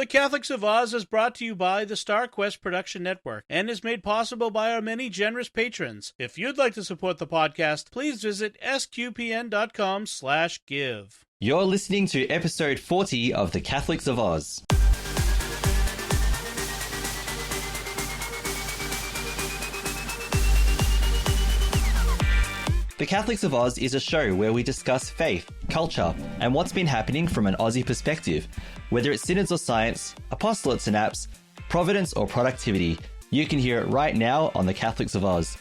The Catholics of Oz is brought to you by the Star Quest Production Network and is made possible by our many generous patrons. If you'd like to support the podcast, please visit sqpn.com/give. You're listening to episode 40 of The Catholics of Oz. The Catholics of Oz is a show where we discuss faith, culture, and what's been happening from an Aussie perspective. Whether it's synods or science, apostolates and apps, providence or productivity, you can hear it right now on The Catholics of Oz.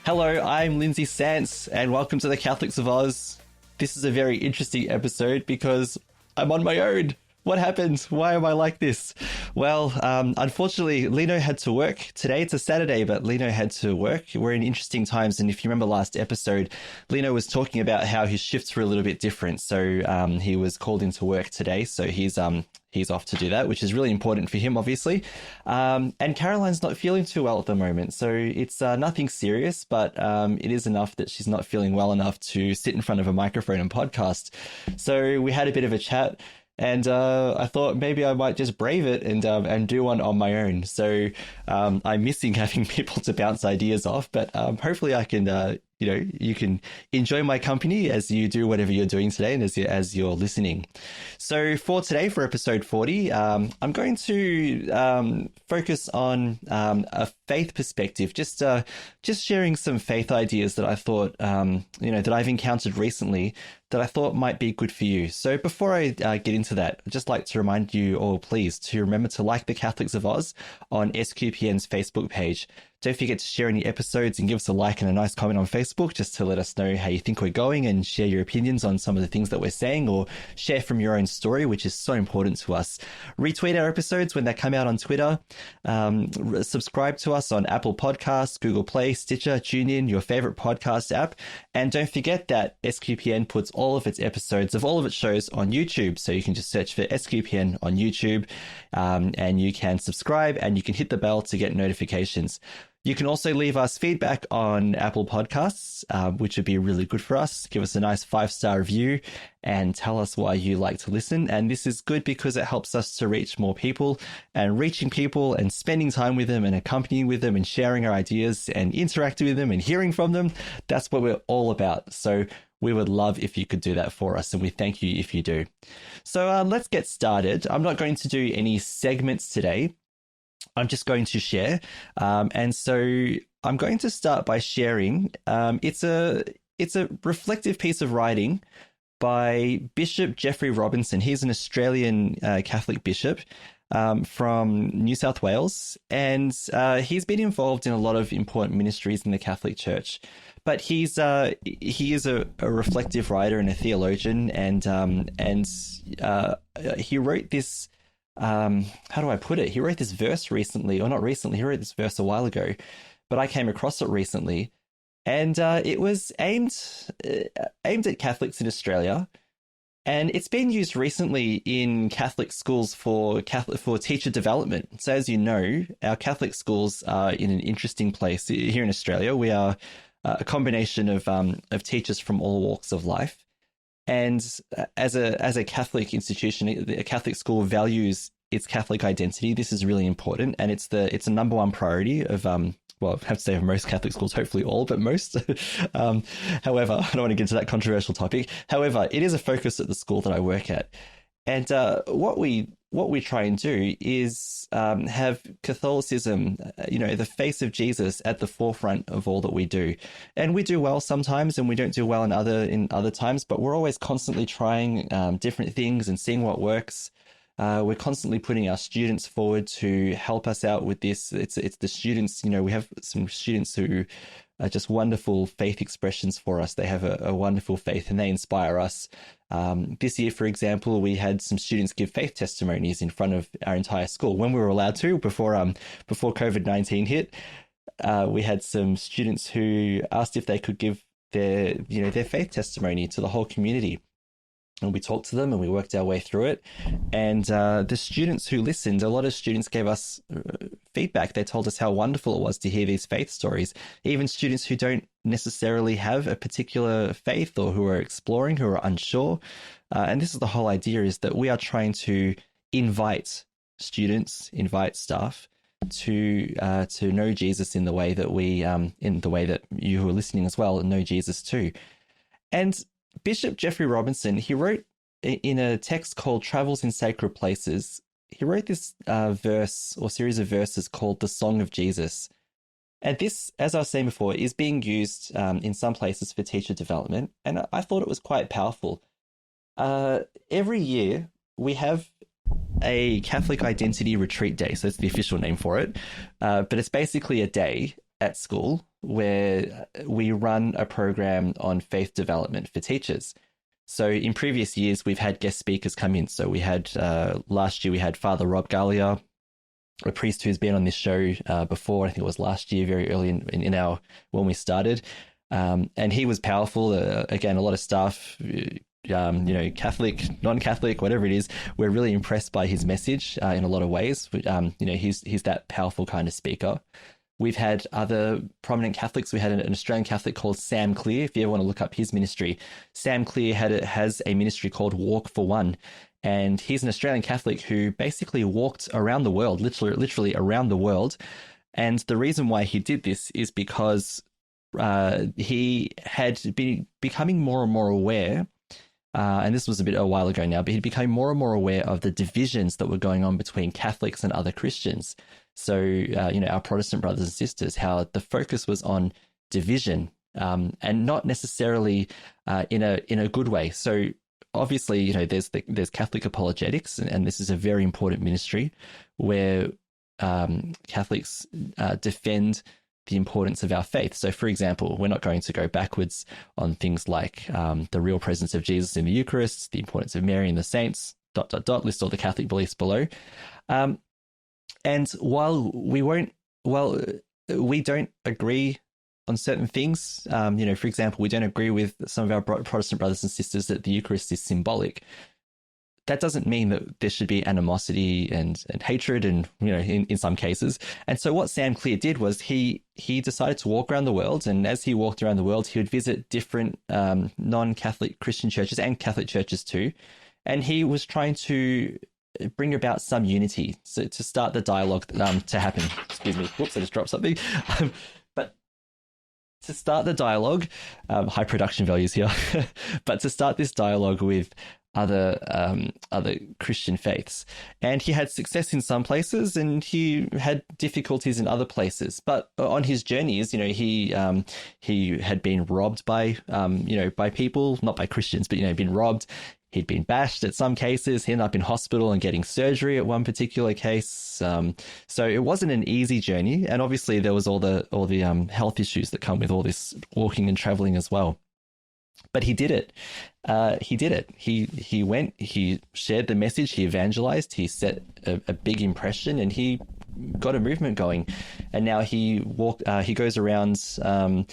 Hello, I'm Lindsay Sant, and welcome to The Catholics of Oz. This is a very interesting episode because I'm on my own. What happened? Why am I like this? Well, unfortunately, Lino had to work. Today it's a Saturday, but Lino had to work. We're in interesting times, and if you remember last episode, Lino was talking about how his shifts were a little bit different. So he was called into work today, so he's off to do that, which is really important for him, obviously. And Caroline's not feeling too well at the moment, so it's nothing serious, but it is enough that she's not feeling well enough to sit in front of a microphone and podcast. So we had a bit of a chat. And I thought maybe I might just brave it and do one on my own. So I'm missing having people to bounce ideas off, but hopefully I can, you can enjoy my company as you do whatever you're doing today and as you're listening. So for today, for episode 40, I'm going to focus on a faith perspective, just sharing some faith ideas that I thought, that I've encountered recently that I thought might be good for you. So before I get into that, I'd just like to remind you all, please, to remember to like the Catholics of Oz on SQPN's Facebook page. Don't forget to share any episodes and give us a like and a nice comment on Facebook just to let us know how you think we're going and share your opinions on some of the things that we're saying, or share from your own story, which is so important to us. Retweet our episodes when they come out on Twitter. Subscribe to us on Apple Podcasts, Google Play, Stitcher, TuneIn, your favorite podcast app. And don't forget that SQPN puts all of its episodes of all of its shows on YouTube. So you can just search for SQPN on YouTube and you can subscribe and you can hit the bell to get notifications. You can also leave us feedback on Apple Podcasts, which would be really good for us. Give us a nice 5-star review and tell us why you like to listen. And this is good because it helps us to reach more people, and reaching people and spending time with them and accompanying with them and sharing our ideas and interacting with them and hearing from them. That's what we're all about. So we would love if you could do that for us, and we thank you if you do. So let's get started. I'm not going to do any segments today. I'm just going to share. And so I'm going to start by sharing. It's a reflective piece of writing by Bishop Geoffrey Robinson. He's an Australian Catholic bishop from New South Wales. And he's been involved in a lot of important ministries in the Catholic Church. But he is a reflective writer and a theologian. And he wrote this... how do I put it? He wrote this verse recently, or not recently, he wrote this verse a while ago, but I came across it recently, and it was aimed at Catholics in Australia, and it's been used recently in Catholic schools for teacher development. So as you know, our Catholic schools are in an interesting place. Here in Australia, we are a combination of teachers from all walks of life. And as a Catholic institution, a Catholic school values its Catholic identity. This is really important, and it's a number one priority of I have to say of most Catholic schools, hopefully all, but most. However, I don't want to get into that controversial topic. However, it is a focus at the school that I work at, and what we try and do is have Catholicism, the face of Jesus, at the forefront of all that we do. And we do well sometimes, and we don't do well in other times. But we're always constantly trying different things and seeing what works. We're constantly putting our students forward to help us out with this. It's the students. We have some students who are just wonderful faith expressions for us. They have a wonderful faith, and they inspire us. This year, for example, we had some students give faith testimonies in front of our entire school when we were allowed to before COVID-19 hit. We had some students who asked if they could give their faith testimony to the whole community. And we talked to them and we worked our way through it. And the students who listened, a lot of students gave us feedback. They told us how wonderful it was to hear these faith stories. Even students who don't necessarily have a particular faith or who are exploring, who are unsure. And this is the whole idea, is that we are trying to invite students, invite staff to know Jesus in the way that in the way that you who are listening as well know Jesus too. And Bishop Geoffrey Robinson, he wrote in a text called Travels in Sacred Places, he wrote this verse or series of verses called the Song of Jesus. And this, as I was saying before, is being used in some places for teacher development. And I thought it was quite powerful. Every year we have a Catholic Identity Retreat Day. So that's the official name for it. But it's basically a day at school where we run a program on faith development for teachers. So in previous years, we've had guest speakers come in. So we had, last year, we had Father Rob Gallia, a priest who's been on this show before. I think it was last year, very early in our, when we started. And he was powerful. Again, a lot of staff, Catholic, non-Catholic, whatever it is, we're really impressed by his message in a lot of ways. He's that powerful kind of speaker. We've had other prominent Catholics. We had an Australian Catholic called Sam Clear. If you ever want to look up his ministry, Sam Clear has a ministry called Walk for One. And he's an Australian Catholic who basically walked around the world, literally around the world. And the reason why he did this is because he had been becoming more and more aware, and this was a while ago now, but he'd become more and more aware of the divisions that were going on between Catholics and other Christians. So, our Protestant brothers and sisters, how the focus was on division, and not necessarily in a good way. So obviously, there's Catholic Apologetics, and this is a very important ministry where Catholics defend the importance of our faith. So, for example, we're not going to go backwards on things like the real presence of Jesus in the Eucharist, the importance of Mary and the saints, ... list all the Catholic beliefs below. And while we don't agree on certain things, for example, we don't agree with some of our Protestant brothers and sisters that the Eucharist is symbolic. That doesn't mean that there should be animosity and hatred, and in some cases. And so what Sam Clear did was he decided to walk around the world, and as he walked around the world, he would visit different non-Catholic Christian churches and Catholic churches too, and he was trying to bring about some unity, so to start the dialogue to happen. Excuse me. Whoops, I just dropped something. But to start the dialogue, high production values here, but to start this dialogue with other Christian faiths. And he had success in some places and he had difficulties in other places. But on his journeys, he had been robbed by people, not by Christians, but, been robbed. He'd been bashed at some cases. He ended up in hospital and getting surgery at one particular case. So it wasn't an easy journey. And obviously there was all the health issues that come with all this walking and traveling as well. But he did it. He went, he shared the message, he evangelized, he set a big impression, and he got a movement going. And now he goes around,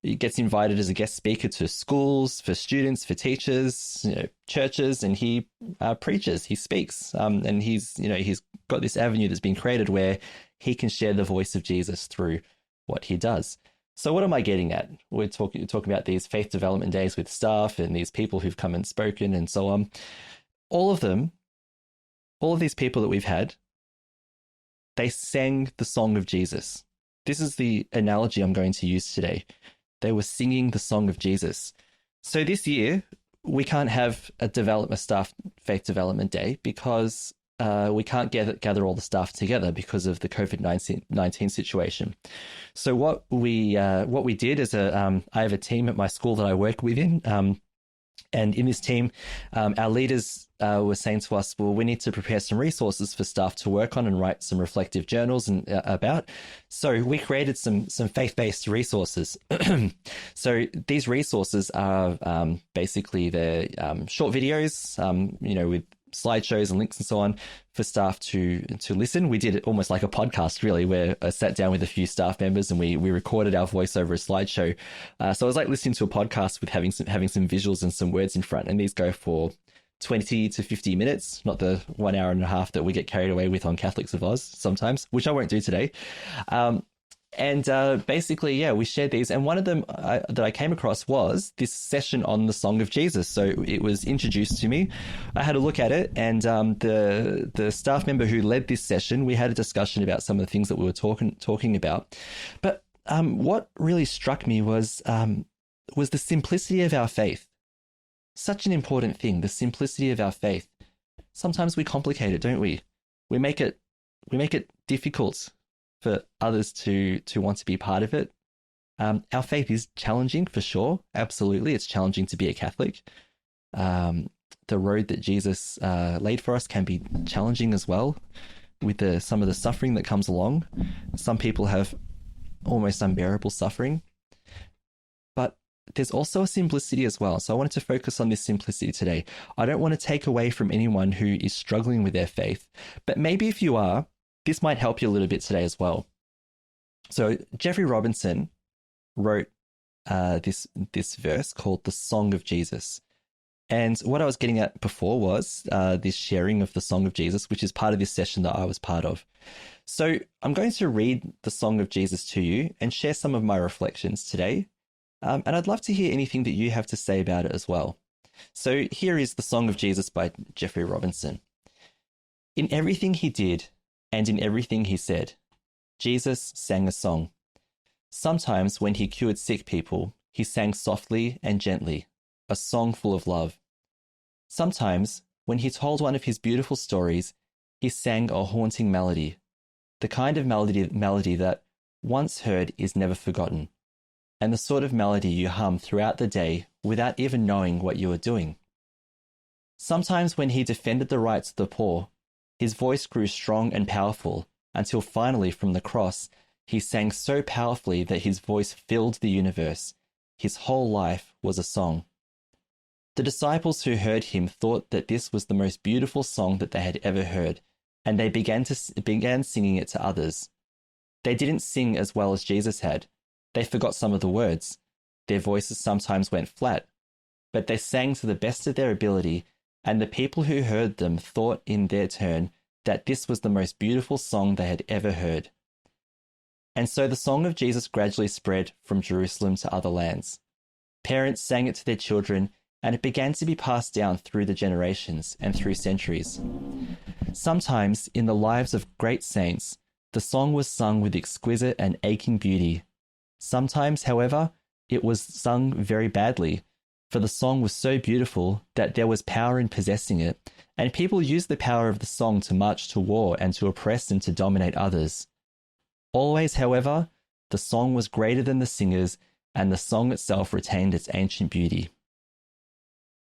he gets invited as a guest speaker to schools, for students, for teachers, churches, and he preaches, he speaks. And he's got this avenue that's been created where he can share the voice of Jesus through what he does. So what am I getting at? We're talking about these faith development days with staff and these people who've come and spoken and so on. All of these people that we've had, they sang the song of Jesus. This is the analogy I'm going to use today. They were singing the song of Jesus. So this year, we can't have a staff faith development day because we can't gather all the staff together because of the COVID-19 situation. So what we did is I have a team at my school that I work within, and in this team, our leaders were saying to us, well, we need to prepare some resources for staff to work on and write some reflective journals and about. So we created some faith-based resources. So these resources are basically the short videos, with slideshows and links and so on for staff to listen. We did it almost like a podcast, really, where I sat down with a few staff members and we recorded our voice over a slideshow. So it was like listening to a podcast with having some visuals and some words in front. And these go for 20 to 50 minutes, not the 1 hour and a half that we get carried away with on Catholics of Oz sometimes, which I won't do today. And basically, yeah, we shared these. And one of them that I came across was this session on the Song of Jesus. So it was introduced to me. I had a look at it, and the staff member who led this session, we had a discussion about some of the things that we were talking about. But what really struck me was the simplicity of our faith. Such an important thing, the simplicity of our faith. Sometimes we complicate it, don't we? We make it difficult for others to want to be part of it. Our faith is challenging for sure. Absolutely. It's challenging to be a Catholic. The road that Jesus laid for us can be challenging as well, with some of the suffering that comes along. Some people have almost unbearable suffering. But there's also a simplicity as well. So I wanted to focus on this simplicity today. I don't want to take away from anyone who is struggling with their faith, but maybe if you are, this might help you a little bit today as well. So Geoffrey Robinson wrote this verse called the Song of Jesus. And what I was getting at before was this sharing of the Song of Jesus, which is part of this session that I was part of. So I'm going to read the Song of Jesus to you and share some of my reflections today. And I'd love to hear anything that you have to say about it as well. So here is the Song of Jesus by Geoffrey Robinson. In everything he did, and in everything he said, Jesus sang a song. Sometimes when he cured sick people, he sang softly and gently, a song full of love. Sometimes, when he told one of his beautiful stories, he sang a haunting melody, the kind of melody that, once heard, is never forgotten, and the sort of melody you hum throughout the day without even knowing what you are doing. Sometimes when he defended the rights of the poor, his voice grew strong and powerful, until finally from the cross, he sang so powerfully that his voice filled the universe. His whole life was a song. The disciples who heard him thought that this was the most beautiful song that they had ever heard, and they began singing it to others. They didn't sing as well as Jesus had. They forgot some of the words. Their voices sometimes went flat, but they sang to the best of their ability, and the people who heard them thought in their turn that this was the most beautiful song they had ever heard. And so the song of Jesus gradually spread from Jerusalem to other lands. Parents sang it to their children, and it began to be passed down through the generations and through centuries. Sometimes, in the lives of great saints, the song was sung with exquisite and aching beauty. Sometimes, however, it was sung very badly, for the song was so beautiful that there was power in possessing it, and people used the power of the song to march to war and to oppress and to dominate others. Always, however, the song was greater than the singers, and the song itself retained its ancient beauty.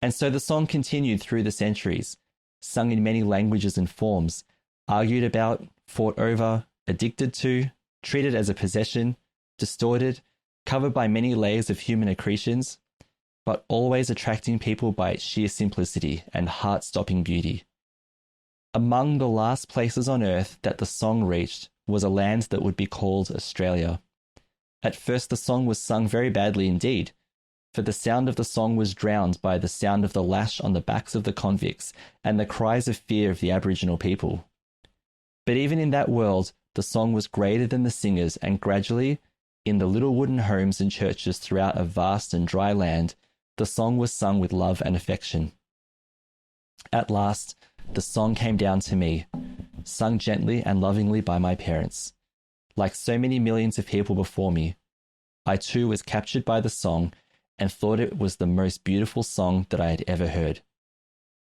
And so the song continued through the centuries, sung in many languages and forms, argued about, fought over, addicted to, treated as a possession, distorted, covered by many layers of human accretions, but always attracting people by its sheer simplicity and heart-stopping beauty. Among the last places on earth that the song reached was a land that would be called Australia. At first the song was sung very badly indeed, for the sound of the song was drowned by the sound of the lash on the backs of the convicts and the cries of fear of the Aboriginal people. But even in that world, the song was greater than the singers, and gradually, in the little wooden homes and churches throughout a vast and dry land, the song was sung with love and affection. At last, the song came down to me, sung gently and lovingly by my parents. Like so many millions of people before me, I too was captured by the song and thought it was the most beautiful song that I had ever heard.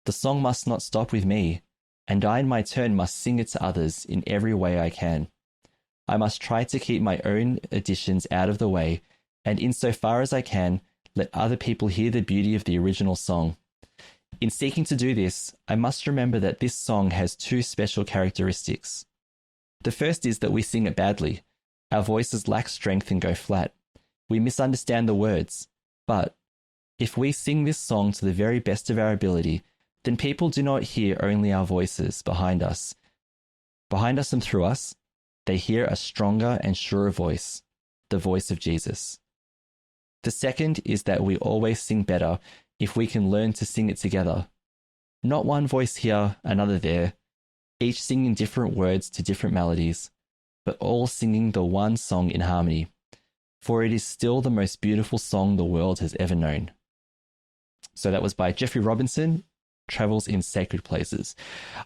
The song must not stop with me, and I in my turn must sing it to others in every way I can. I must try to keep my own additions out of the way, and insofar as I can, let other people hear the beauty of the original song. In seeking to do this, I must remember that this song has two special characteristics. The first is that we sing it badly. Our voices lack strength and go flat. We misunderstand the words. But if we sing this song to the very best of our ability, then people do not hear only our voices behind us. Behind us and through us, they hear a stronger and surer voice, the voice of Jesus. The second is that we always sing better if we can learn to sing it together. Not one voice here, another there, each singing different words to different melodies, but all singing the one song in harmony, for it is still the most beautiful song the world has ever known. So that was by Geoffrey Robinson, Travels in Sacred Places.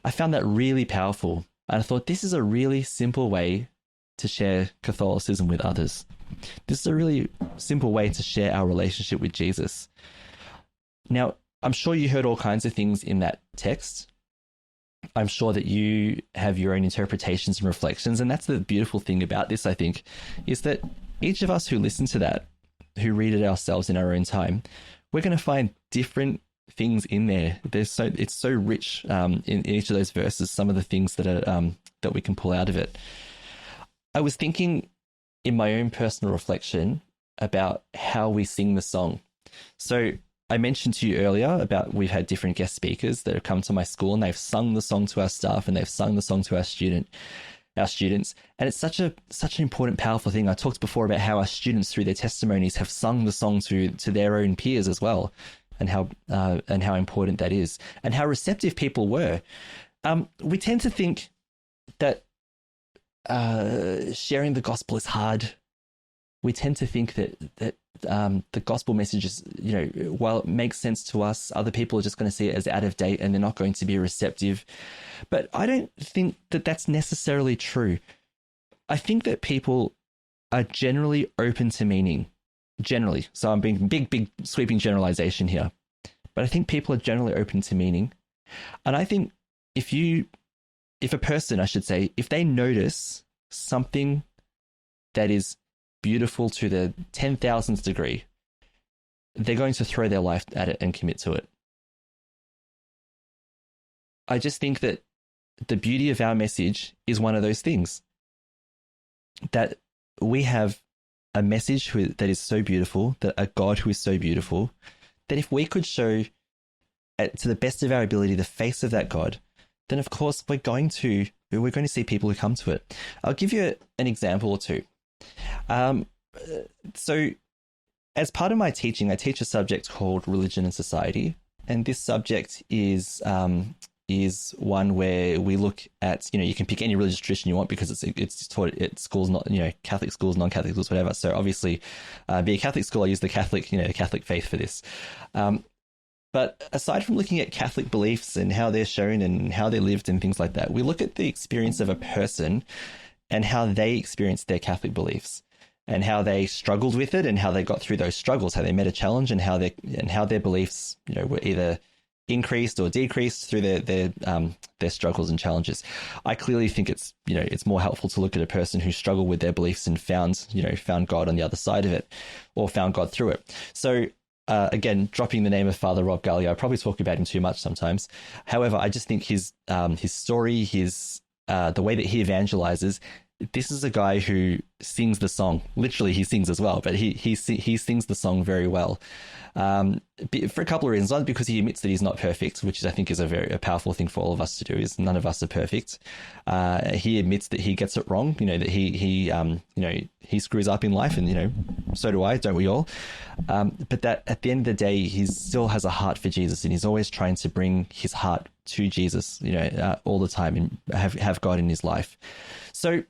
I found that really powerful, and I thought this is a really simple way to share Catholicism with others. This is a really simple way to share our relationship with Jesus. Now, I'm sure you heard all kinds of things in that text. I'm sure that you have your own interpretations and reflections, and that's the beautiful thing about this, I think, is that each of us who listen to that, who read it ourselves in our own time, we're going to find different things in there. It's so rich in each of those verses, some of the things that are that we can pull out of it. I was thinking in my own personal reflection about how we sing the song. So I mentioned to you earlier about we've had different guest speakers that have come to my school and they've sung the song to our staff and they've sung the song to our students. And it's such an important, powerful thing. I talked before about how our students, through their testimonies, have sung the song to their own peers as well, and how important that is, and how receptive people were. We tend to think that sharing the gospel is hard. We tend to think that the gospel message is, while it makes sense to us, other people are just going to see it as out of date and they're not going to be receptive. But I don't think that that's necessarily true. I think that people are generally open to meaning. Generally. So I'm being big sweeping generalization here. But I think people are generally open to meaning. And I think if a person, I should say, if they notice something that is beautiful to the 10,000th degree, they're going to throw their life at it and commit to it. I just think that the beauty of our message is one of those things, that we have a message that is so beautiful, that a God who is so beautiful, that if we could show to the best of our ability the face of that God, then of course we're going to see people who come to it. I'll give you an example or two. So as part of my teaching, I teach a subject called Religion and Society. And this subject is one where we look at, you can pick any religious tradition you want because it's taught at schools, not, Catholic schools, non-Catholic schools, whatever. So obviously, be a Catholic school, I use the Catholic faith for this. But aside from looking at Catholic beliefs and how they're shown and how they're lived and things like that, we look at the experience of a person and how they experienced their Catholic beliefs and how they struggled with it and how they got through those struggles, how they met a challenge and how their beliefs, were either increased or decreased through their struggles and challenges. I clearly think it's more helpful to look at a person who struggled with their beliefs and found God on the other side of it, or found God through it. So again, dropping the name of Father Rob Gallia, I probably talk about him too much sometimes. However, I just think his story, the way that he evangelizes, this is a guy who sings the song. Literally, he sings as well, but he sings the song very well. For a couple of reasons. One, because he admits that he's not perfect, which I think is a powerful thing for all of us to do. Is none of us are perfect. He admits that he gets it wrong. That he screws up in life, and so do I, don't we all? But that at the end of the day, he still has a heart for Jesus, and he's always trying to bring his heart to Jesus, all the time, and have God in his life. So,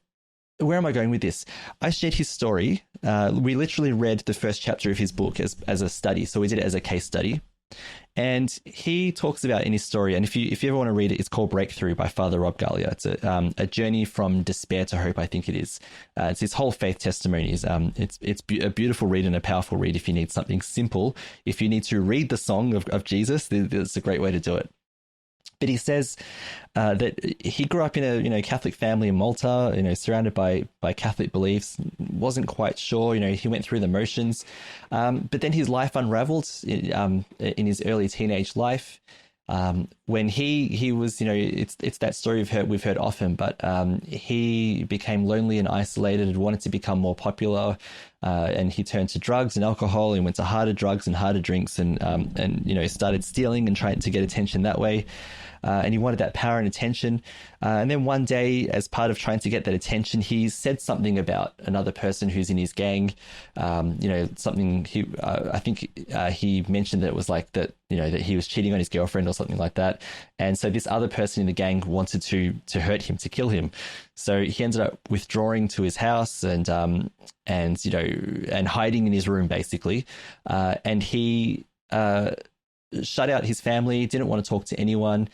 where am I going with this? I shared his story. We literally read the first chapter of his book as a study. So we did it as a case study. And he talks about in his story, and if you ever want to read it, it's called Breakthrough by Father Rob Gallia. It's a journey from despair to hope, I think it is. It's his whole faith testimonies. It's a beautiful read and a powerful read if you need something simple. If you need to read the song of Jesus, it's a great way to do it. But he says that he grew up in a Catholic family in Malta, surrounded by Catholic beliefs, wasn't quite sure, he went through the motions. But then his life unraveled in his early teenage life. When he was, it's that story we've heard often, but he became lonely and isolated and wanted to become more popular. And he turned to drugs and alcohol and went to harder drugs and harder drinks and started stealing and trying to get attention that way. and he wanted that power and attention. And then one day, as part of trying to get that attention, he said something about another person who's in his gang. Something I think he mentioned that it was like that, that he was cheating on his girlfriend or something like that. And so this other person in the gang wanted to hurt him, to kill him. So he ended up withdrawing to his house and hiding in his room, basically. And he shut out his family, didn't want to talk to anyone.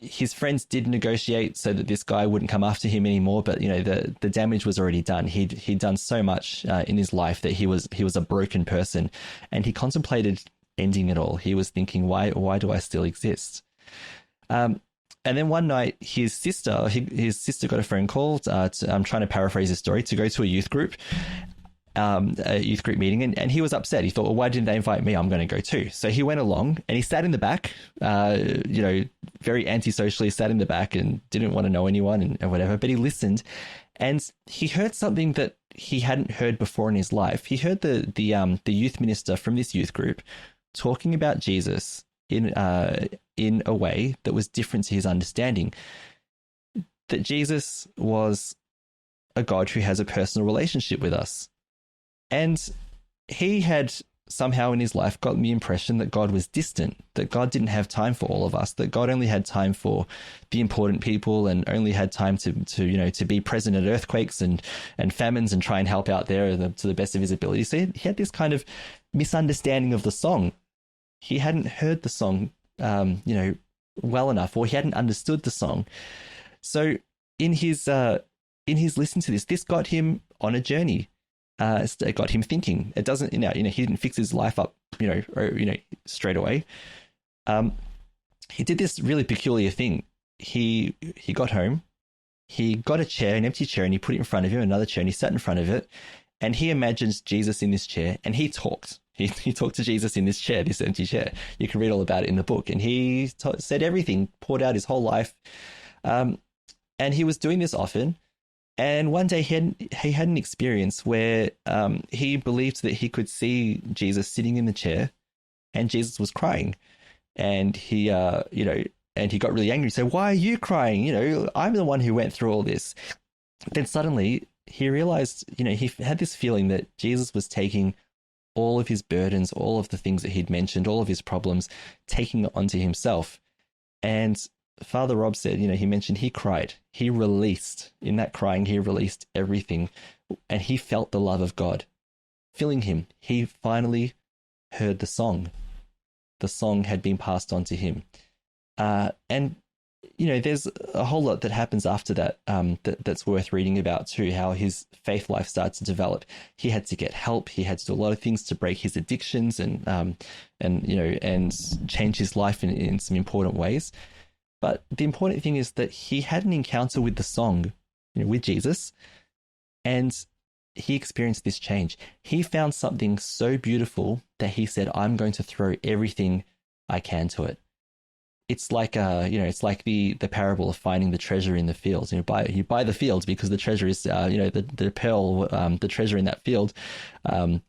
His friends did negotiate so that this guy wouldn't come after him anymore, but the damage was already done. He'd done so much in his life that he was a broken person, and he contemplated ending it all. He was thinking, why do I still exist? And then one night, his sister got a phone call. I'm trying to paraphrase his story, to go to a youth group meeting, and he was upset. He thought, well, why didn't they invite me? I'm going to go too. So he went along, and he sat in the back, very antisocially sat in the back and didn't want to know anyone and whatever. But he listened, and he heard something that he hadn't heard before in his life. He heard the youth minister from this youth group talking about Jesus in a way that was different to his understanding. That Jesus was a God who has a personal relationship with us. And he had somehow in his life gotten the impression that God was distant, that God didn't have time for all of us, that God only had time for the important people and only had time to be present at earthquakes and famines and try and help out there to the best of his ability. So he had this kind of misunderstanding of the song. He hadn't heard the song, well enough, or he hadn't understood the song. So in his listen to this got him on a journey. It got him thinking. It doesn't, he didn't fix his life up, straight away. He did this really peculiar thing. He got home, he got a chair, an empty chair, and he put it in front of him, another chair, and he sat in front of it, and he imagines Jesus in this chair, and he talked. He talked to Jesus in this chair, this empty chair. You can read all about it in the book. And he said everything, poured out his whole life. And he was doing this often. And one day he had an experience where he believed that he could see Jesus sitting in the chair, and Jesus was crying. And he got really angry. He said, "Why are you crying? I'm the one who went through all this." Then suddenly he realized, he had this feeling that Jesus was taking all of his burdens, all of the things that he'd mentioned, all of his problems, taking it onto himself. And Father Rob said, he mentioned he cried. He released, in that crying, he released everything, and he felt the love of God filling him. He finally heard the song. The song had been passed on to him. And there's a whole lot that happens after that, that's worth reading about too, how his faith life started to develop. He had to get help. He had to do a lot of things to break his addictions and change his life in some important ways. But the important thing is that he had an encounter with the song, with Jesus, and he experienced this change. He found something so beautiful that he said, "I'm going to throw everything I can to it." It's like it's like the parable of finding the treasure in the fields. You buy the fields because the treasure is the pearl, the treasure in that field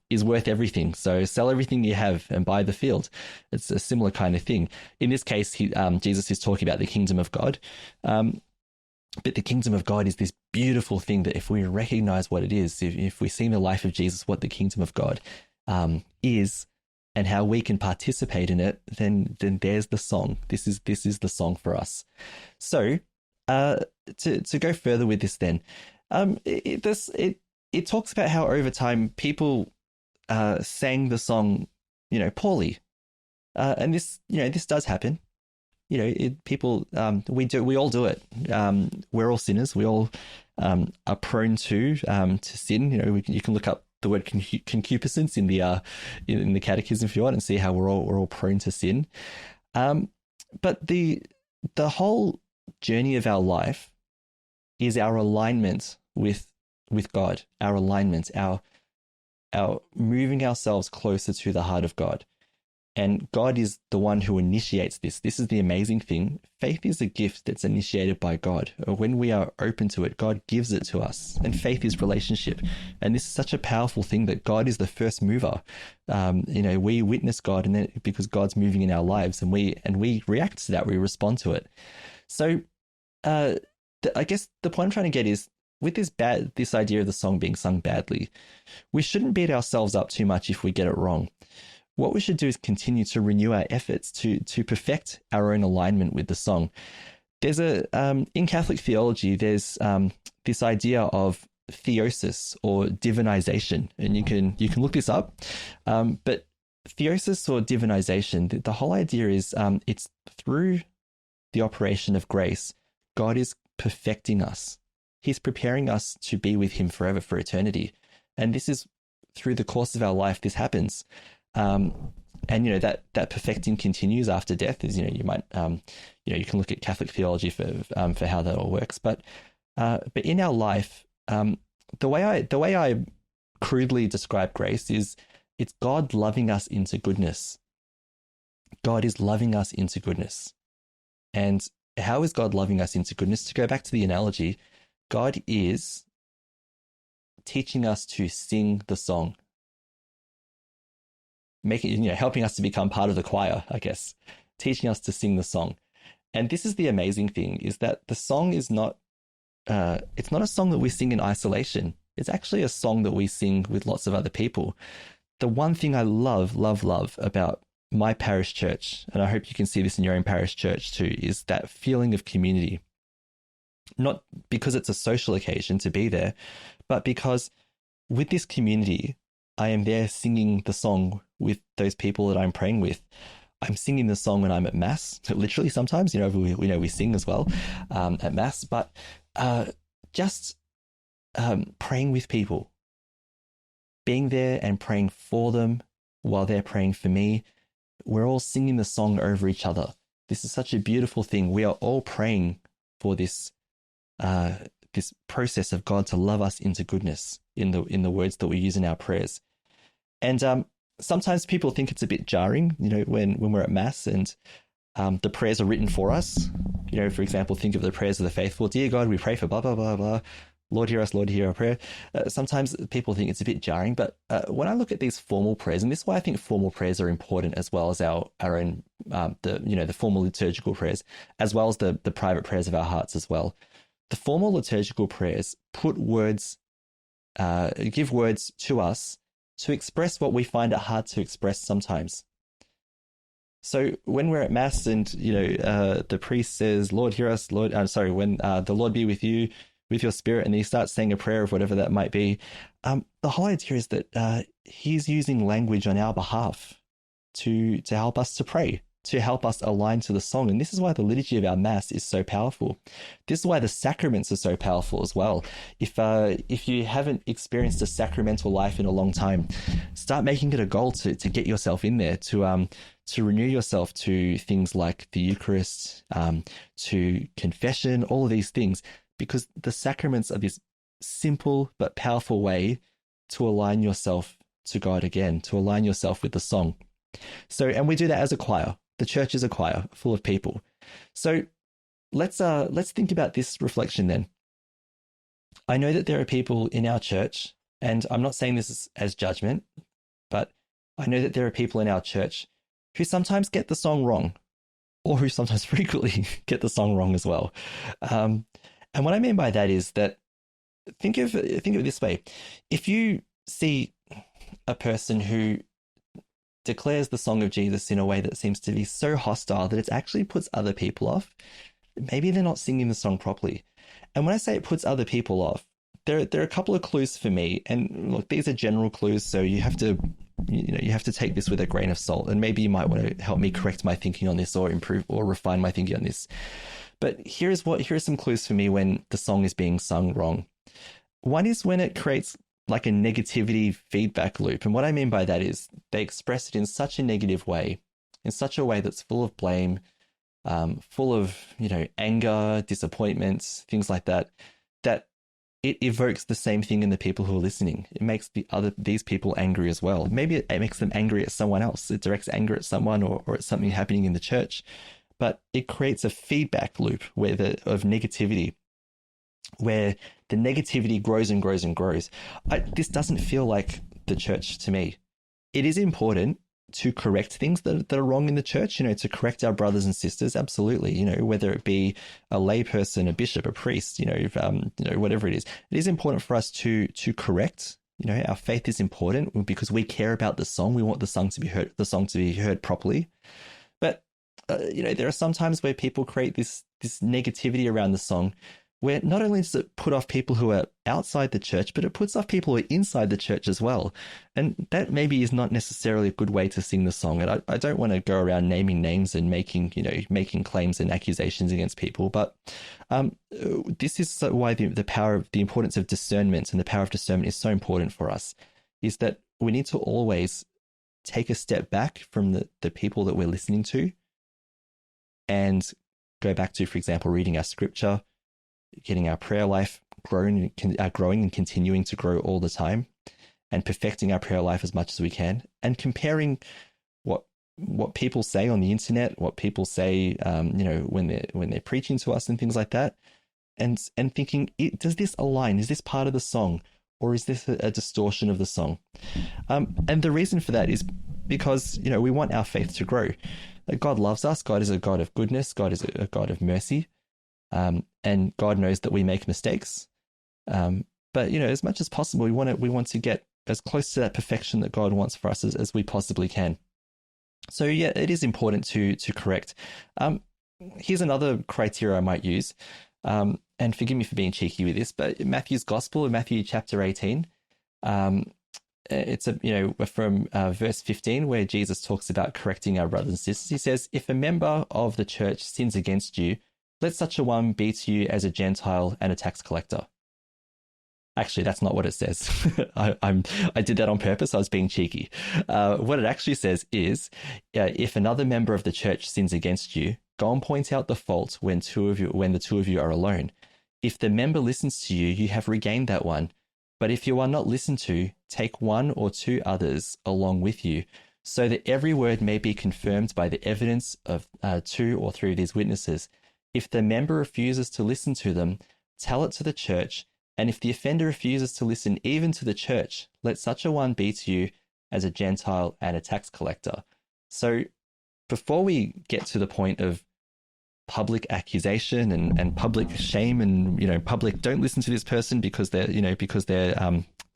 is worth everything. So sell everything you have and buy the field. It's a similar kind of thing. In this case, Jesus is talking about the kingdom of God. But the kingdom of God is this beautiful thing that if we recognize what it is, if we see in the life of Jesus what the kingdom of God is, and how we can participate in it, then there's the song. This is the song for us. So to go further with this, then it talks about how over time people sang the song, poorly, and this does happen. People we all do it. We're all sinners. We all are prone to sin. You can look up the word concupiscence in the catechism if you want, and see how we're all prone to sin. But the whole journey of our life is our alignment with God, our alignment, our moving ourselves closer to the heart of God. And God is the one who initiates this. This is the amazing thing. Faith is a gift that's initiated by God. When we are open to it, God gives it to us. And faith is relationship. And this is such a powerful thing that God is the first mover. We witness God, and then because God's moving in our lives, and we react to that, we respond to it. So I guess the point I'm trying to get is, with this idea of the song being sung badly, we shouldn't beat ourselves up too much if we get it wrong. What we should do is continue to renew our efforts to perfect our own alignment with the song. There's in Catholic theology, there's this idea of theosis or divinization, and you can look this up. But theosis or divinization, the whole idea is it's through the operation of grace, God is perfecting us. He's preparing us to be with him forever, for eternity. And this is through the course of our life, this happens. And that perfecting continues after death. Is you might you can look at Catholic theology for how that all works. But in our life, the way I crudely describe grace is it's God loving us into goodness. God is loving us into goodness. And how is God loving us into goodness? To go back to the analogy, God is teaching us to sing the song. Helping us to become part of the choir, I guess, teaching us to sing the song. And this is the amazing thing, is that the song is not, it's not a song that we sing in isolation. It's actually a song that we sing with lots of other people. The one thing I love about my parish church, and I hope you can see this in your own parish church too, is that feeling of community. Not because it's a social occasion to be there, but because with this community, I am there singing the song with those people that I'm praying with. I'm singing the song when I'm at Mass, literally sometimes, we sing as well at Mass, but just praying with people, being there and praying for them while they're praying for me. We're all singing the song over each other. This is such a beautiful thing. We are all praying for this process of God to love us into goodness in the words that we use in our prayers. And sometimes people think it's a bit jarring, when we're at Mass and the prayers are written for us. For example, think of the prayers of the faithful. Dear God, we pray for blah, blah, blah, blah. Lord, hear us, Lord, hear our prayer. Sometimes people think it's a bit jarring, but when I look at these formal prayers, and this is why I think formal prayers are important, as well as our own, the formal liturgical prayers, as well as the private prayers of our hearts as well. The formal liturgical prayers give words to us to express what we find it hard to express sometimes. So when we're at Mass and, the priest says, Lord, hear us, Lord, when the Lord be with you, with your spirit, and he starts saying a prayer of whatever that might be, the whole idea is that he's using language on our behalf to help us to pray, to help us align to the song. And this is why the liturgy of our Mass is so powerful. This is why the sacraments are so powerful as well. If you haven't experienced a sacramental life in a long time, start making it a goal to get yourself in there, to renew yourself to things like the Eucharist, to confession, all of these things, because the sacraments are this simple but powerful way to align yourself to God again, to align yourself with the song. So, and we do that as a choir. The church is a choir full of people. So let's think about this reflection then. I know that there are people in our church, and I'm not saying this as judgment, but I know that there are people in our church who sometimes get the song wrong, or who sometimes frequently get the song wrong as well. And what I mean by that is that think of it this way. If you see a person who declares the song of Jesus in a way that seems to be so hostile that it actually puts other people off, maybe they're not singing the song properly. And when I say it puts other people off, there are a couple of clues for me. And look, these are general clues, so you have to take this with a grain of salt. And maybe you might want to help me correct my thinking on this, or improve or refine my thinking on this. But here are some clues for me when the song is being sung wrong. One is when it creates like a negativity feedback loop. And what I mean by that is they express it in such a negative way, in such a way that's full of blame, full of, anger, disappointment, things like that, that it evokes the same thing in the people who are listening. It makes these people angry as well. Maybe it makes them angry at someone else. It directs anger at someone or at something happening in the church. But it creates a feedback loop of negativity, where the negativity grows and grows and grows. This doesn't feel like the church to me. It is important to correct things that are wrong in the church, to correct our brothers and sisters. Absolutely. Whether it be a lay person, a bishop, a priest, whatever it is. It is important for us to correct. Our faith is important because we care about the song. We want the song to be heard properly. But there are some times where people create this negativity around the song, where not only does it put off people who are outside the church, but it puts off people who are inside the church as well. And that maybe is not necessarily a good way to sing the song. And I don't want to go around naming names and making claims and accusations against people. But this is why the importance of discernment and the power of discernment is so important for us, is that we need to always take a step back from the people that we're listening to and go back to, for example, reading our scripture, getting our prayer life growing and continuing to grow all the time, and perfecting our prayer life as much as we can, and comparing what people say on the internet, what people say, when they're preaching to us and things like that, and thinking, does this align? Is this part of the song, or is this a distortion of the song? And the reason for that is because we want our faith to grow. God loves us. God is a God of goodness. God is a God of mercy. And God knows that we make mistakes. But as much as possible, we want to get as close to that perfection that God wants for us as we possibly can. So yeah, it is important to correct. Here's another criteria I might use. And forgive me for being cheeky with this, but Matthew's Gospel in Matthew chapter 18, it's from verse 15, where Jesus talks about correcting our brothers and sisters. He says, "If a member of the church sins against you, let such a one be to you as a Gentile and a tax collector." Actually, that's not what it says. I did that on purpose. I was being cheeky. What it actually says is, if another member of the church sins against you, go and point out the fault when the two of you are alone. If the member listens to you, you have regained that one. But if you are not listened to, take one or two others along with you, so that every word may be confirmed by the evidence of 2 or 3 of these witnesses. If the member refuses to listen to them, tell it to the church, and if the offender refuses to listen even to the church, let such a one be to you as a Gentile and a tax collector. So before we get to the point of public accusation and public shame and public don't listen to this person because they're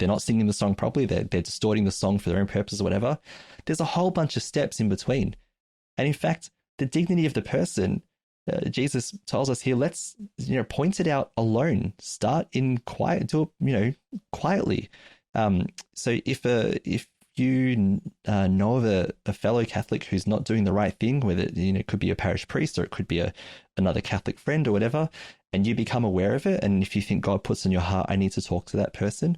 not singing the song properly, they're distorting the song for their own purposes or whatever, there's a whole bunch of steps in between. And in fact, the dignity of the person, Jesus tells us here, let's point it out alone. Start in quiet, do it quietly. So if you know of a fellow Catholic who's not doing the right thing, whether it could be a parish priest or it could be another Catholic friend or whatever, and you become aware of it, and if you think God puts in your heart, I need to talk to that person,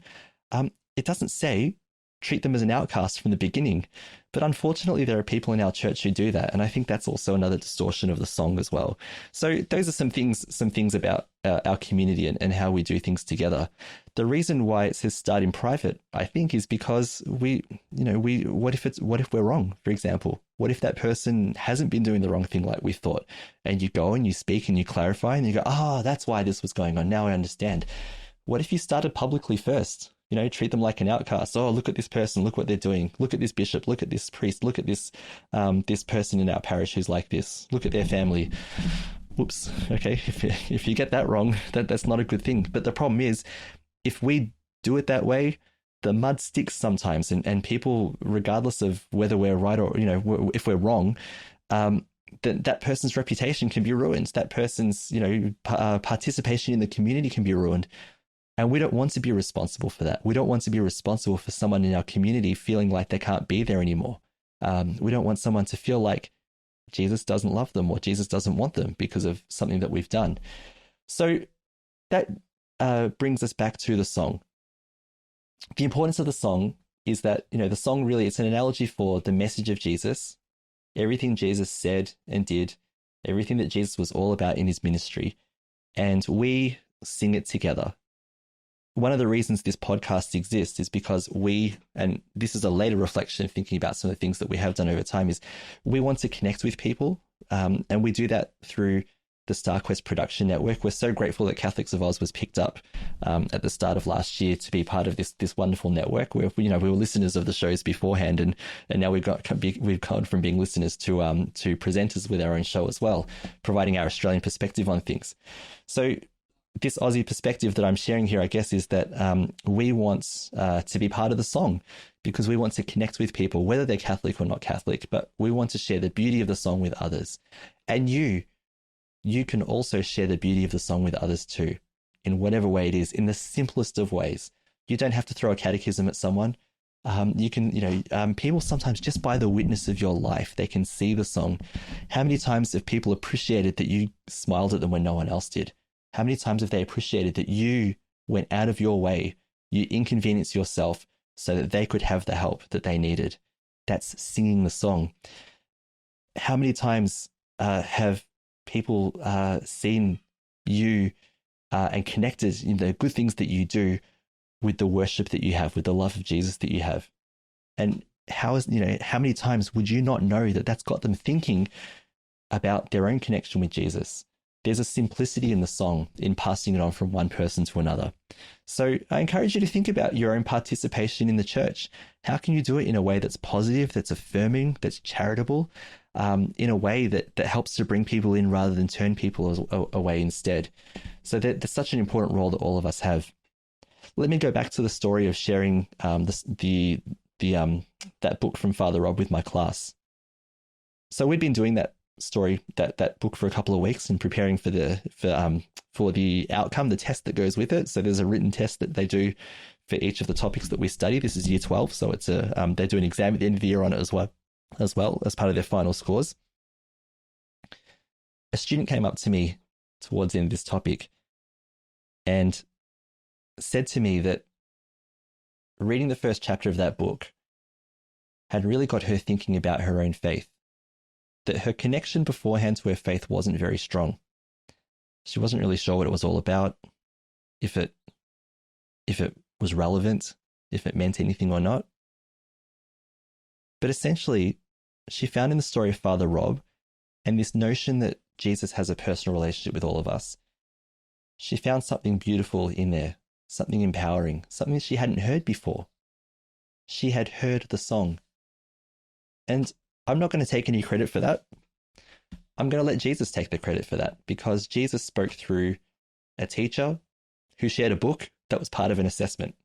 it doesn't say treat them as an outcast from the beginning. But unfortunately, there are people in our church who do that. And I think that's also another distortion of the song as well. So those are some things about our community and how we do things together. The reason why it says start in private, I think, is because what if we're wrong, for example? What if that person hasn't been doing the wrong thing like we thought? And you go and you speak and you clarify and you go, that's why this was going on. Now I understand. What if you started publicly first? Treat them like an outcast. Oh, look at this person. Look what they're doing. Look at this bishop. Look at this priest. Look at this this person in our parish who's like this. Look at their family. Whoops. Okay, if you get that wrong, that's not a good thing. But the problem is, if we do it that way, the mud sticks sometimes, and people, regardless of whether we're right or if we're wrong, that person's reputation can be ruined. That person's participation in the community can be ruined. And we don't want to be responsible for that. We don't want to be responsible for someone in our community feeling like they can't be there anymore. We don't want someone to feel like Jesus doesn't love them or Jesus doesn't want them because of something that we've done. So that brings us back to the song. The importance of the song is that, the song really, it's an analogy for the message of Jesus, everything Jesus said and did, everything that Jesus was all about in his ministry. And we sing it together. one of the reasons this podcast exists is because we, and this is a later reflection thinking about some of the things that we have done over time, is we want to connect with people. And we do that through the StarQuest Production Network. We're so grateful that Catholics of Oz was picked up at the start of last year to be part of this wonderful network. Where we were listeners of the shows beforehand, and now we've gone from being listeners to presenters with our own show as well, providing our Australian perspective on things. So this Aussie perspective that I'm sharing here, I guess, is that we want to be part of the song because we want to connect with people, whether they're Catholic or not Catholic, but we want to share the beauty of the song with others. And you can also share the beauty of the song with others too, in whatever way it is, in the simplest of ways. You don't have to throw a catechism at someone. You can, people sometimes just by the witness of your life, they can see the song. How many times have people appreciated that you smiled at them when no one else did? How many times have they appreciated that you went out of your way, you inconvenienced yourself so that they could have the help that they needed? That's singing the song. How many times have people seen you and connected the good things that you do with the worship that you have, with the love of Jesus that you have? And how many times would you not know that that's got them thinking about their own connection with Jesus? There's a simplicity in the song, in passing it on from one person to another. So I encourage you to think about your own participation in the church. How can you do it in a way that's positive, that's affirming, that's charitable, in a way that helps to bring people in rather than turn people away instead? So there's such an important role that all of us have. Let me go back to the story of sharing that book from Father Rob with my class. So we'd been doing that story, that book, for a couple of weeks and preparing for the outcome, the test that goes with it. So there's a written test that they do for each of the topics that we study. This is year 12, so it's they do an exam at the end of the year on it as well as part of their final scores. A student came up to me towards the end of this topic and said to me that reading the first chapter of that book had really got her thinking about her own faith, that her connection beforehand to her faith wasn't very strong. She wasn't really sure what it was all about, if it was relevant, if it meant anything or not. But essentially, she found in the story of Father Rob and this notion that Jesus has a personal relationship with all of us, she found something beautiful in there, something empowering, something that she hadn't heard before. She had heard the song. And I'm not going to take any credit for that. I'm going to let Jesus take the credit for that, because Jesus spoke through a teacher who shared a book that was part of an assessment.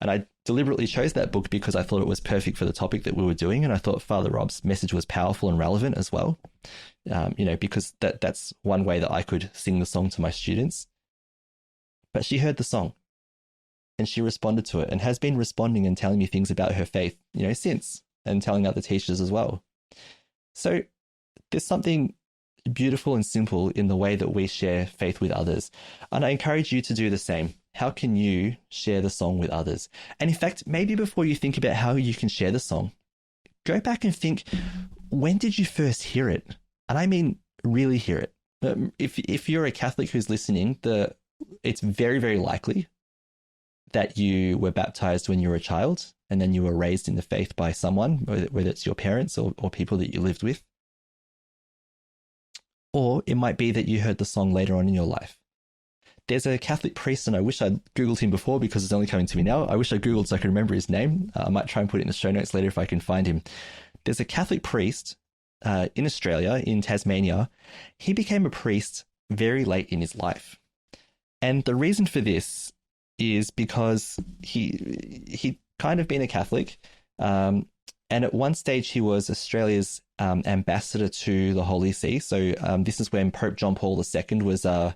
And I deliberately chose that book because I thought it was perfect for the topic that we were doing. And I thought Father Rob's message was powerful and relevant as well. Because that's one way that I could sing the song to my students. But she heard the song and she responded to it and has been responding and telling me things about her faith, since, and telling other teachers as well. So there's something beautiful and simple in the way that we share faith with others. And I encourage you to do the same. How can you share the song with others? And in fact, maybe before you think about how you can share the song, go back and think, when did you first hear it? And I mean, really hear it. If you're a Catholic who's listening, it's very, very likely that you were baptized when you were a child and then you were raised in the faith by someone, whether it's your parents or people that you lived with. Or it might be that you heard the song later on in your life. There's a Catholic priest, and I wish I'd Googled him before because it's only coming to me now. I wish I Googled so I could remember his name. I might try and put it in the show notes later if I can find him. There's a Catholic priest in Australia, in Tasmania. He became a priest very late in his life. And the reason for this is because he kind of been a Catholic. And at one stage he was Australia's ambassador to the Holy See. So this is when Pope John Paul II was our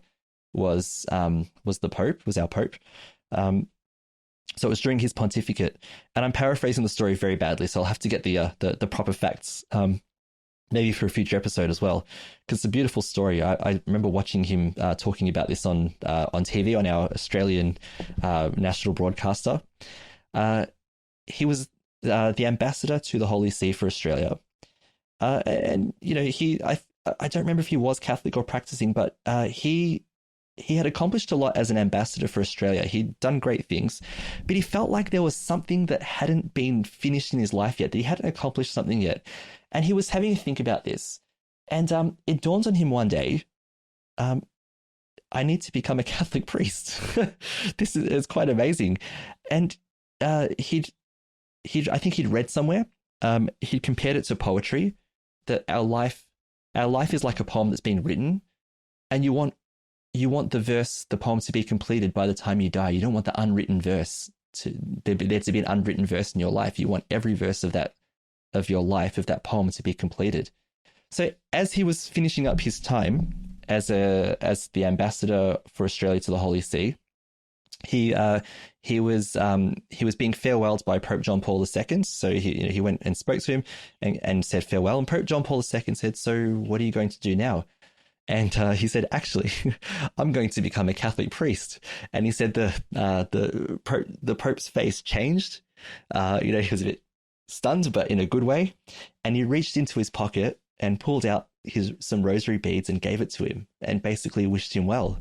Pope. So it was during his pontificate, and I'm paraphrasing the story very badly, so I'll have to get the proper facts, maybe for a future episode as well, because it's a beautiful story. I remember watching him talking about this on TV on our Australian national broadcaster. He was the ambassador to the Holy See for Australia, and I don't remember if he was Catholic or practicing, but he he had accomplished a lot as an ambassador for Australia. He'd done great things, but he felt like there was something that hadn't been finished in his life yet, that he hadn't accomplished something yet. And he was having to think about this. And it dawned on him one day, I need to become a Catholic priest. This is quite amazing. And I think he'd read somewhere, he'd compared it to poetry, that our life is like a poem that's been written, and you want the poem to be completed by the time you die. You don't want the unwritten verse there to be an unwritten verse in your life. You want every verse of your life, of that poem, to be completed. So as he was finishing up his time as the ambassador for Australia to the Holy See, he was being farewelled by Pope John Paul II. So he went and spoke to him and said farewell. And Pope John Paul II said, "So what are you going to do now?" And he said, "Actually, I'm going to become a Catholic priest." And he said the Pope's face changed. He was a bit stunned, but in a good way. And he reached into his pocket and pulled out some rosary beads and gave it to him, and basically wished him well.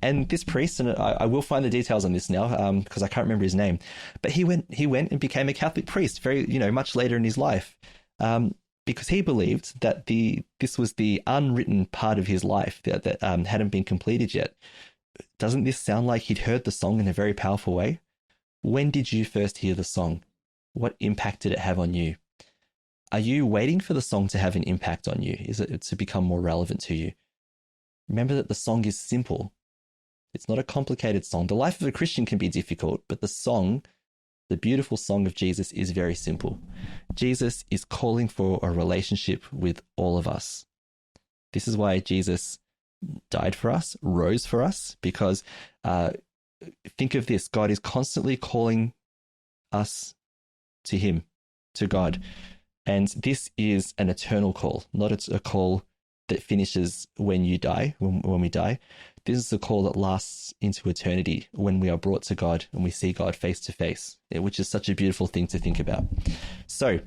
And this priest, and I will find the details on this now because I can't remember his name, but he went and became a Catholic priest very much later in his life, because he believed that this was the unwritten part of his life that hadn't been completed yet. Doesn't this sound like he'd heard the song in a very powerful way? When did you first hear the song? What impact did it have on you? Are you waiting for the song to have an impact on you? Is it to become more relevant to you? Remember that the song is simple. It's not a complicated song. The life of a Christian can be difficult, but the song, the beautiful song of Jesus, is very simple. Jesus is calling for a relationship with all of us. This is why Jesus died for us, rose for us, because think of this: God is constantly calling us to him, to God. And this is an eternal call, not a call that finishes when you die, when we die. This is a call that lasts into eternity, when we are brought to God and we see God face to face, which is such a beautiful thing to think about. So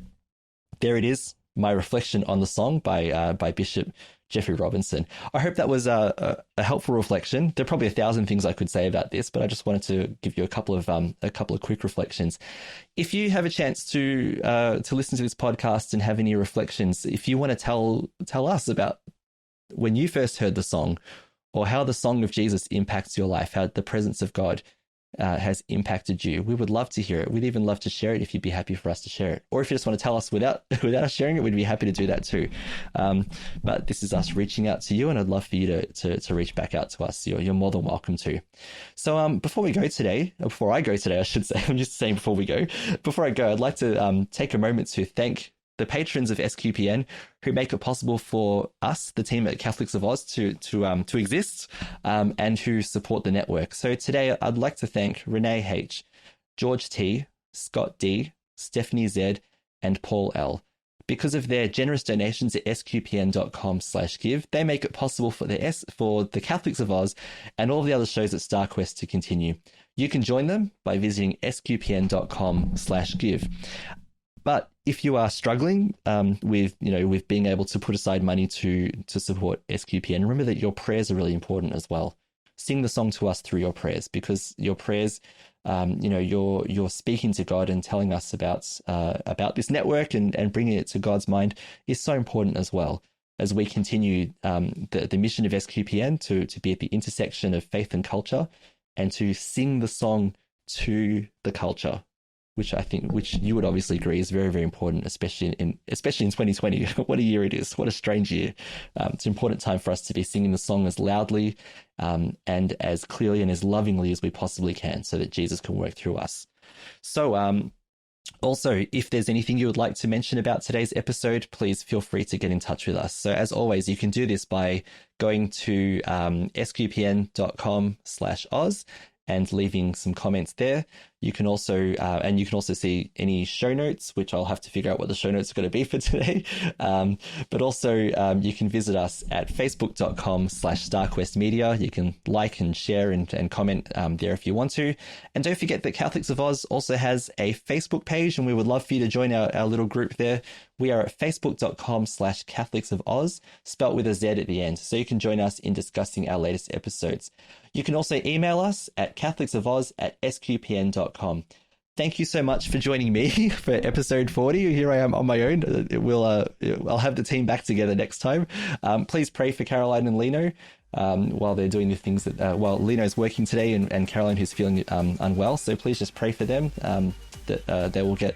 there it is, my reflection on the song by Bishop Geoffrey Robinson. I hope that was a helpful reflection. There are probably 1,000 things I could say about this, but I just wanted to give you a couple of quick reflections. If you have a chance to listen to this podcast and have any reflections, if you want to tell us about when you first heard the song, or how the song of Jesus impacts your life, how the presence of God has impacted you, we would love to hear it. We'd even love to share it if you'd be happy for us to share it. Or if you just want to tell us without us sharing it, we'd be happy to do that too. But this is us reaching out to you, and I'd love for you to reach back out to us. You're more than welcome to. So before I go today, I should say, I'm just saying before I go, I'd like to take a moment to thank the patrons of SQPN who make it possible for us, the team at Catholics of Oz, to exist, and who support the network. So today I'd like to thank Renee H, George T, Scott D, Stephanie Z, and Paul L. Because of their generous donations at sqpn.com/give, they make it possible for the Catholics of Oz and all the other shows at StarQuest to continue. You can join them by visiting sqpn.com/give. But if you are struggling with being able to put aside money to support SQPN, remember that your prayers are really important as well. Sing the song to us through your prayers, because your prayers, you're speaking to God and telling us about this network and bringing it to God's mind is so important as well, as we continue the mission of SQPN to be at the intersection of faith and culture, and to sing the song to the culture, which you would obviously agree is very, very important, especially in 2020. What a year it is! What a strange year! It's an important time for us to be singing the song as loudly and as clearly and as lovingly as we possibly can, so that Jesus can work through us. So, also, if there's anything you would like to mention about today's episode, please feel free to get in touch with us. So, as always, you can do this by going to sqpn.com/Oz and leaving some comments there. You can also see any show notes, which I'll have to figure out what the show notes are going to be for today. But also you can visit us at facebook.com/StarQuestMedia. You can like and share and comment there if you want to. And don't forget that Catholics of Oz also has a Facebook page, and we would love for you to join our little group there. We are at facebook.com/Catholics of Oz, spelt with a Z at the end. So you can join us in discussing our latest episodes. You can also email us at catholicsofoz@sqpn.com. Thank you so much for joining me for episode 40. Here I am on my own. I'll have the team back together next time. Please pray for Caroline and Lino while they're doing the things that, while Lino's working today and Caroline who's feeling unwell. So please just pray for them that they will get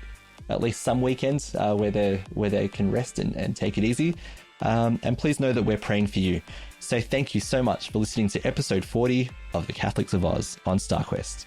at least some weekends where they can rest and take it easy. And please know that we're praying for you. So thank you so much for listening to episode 40 of the Catholics of Oz on StarQuest.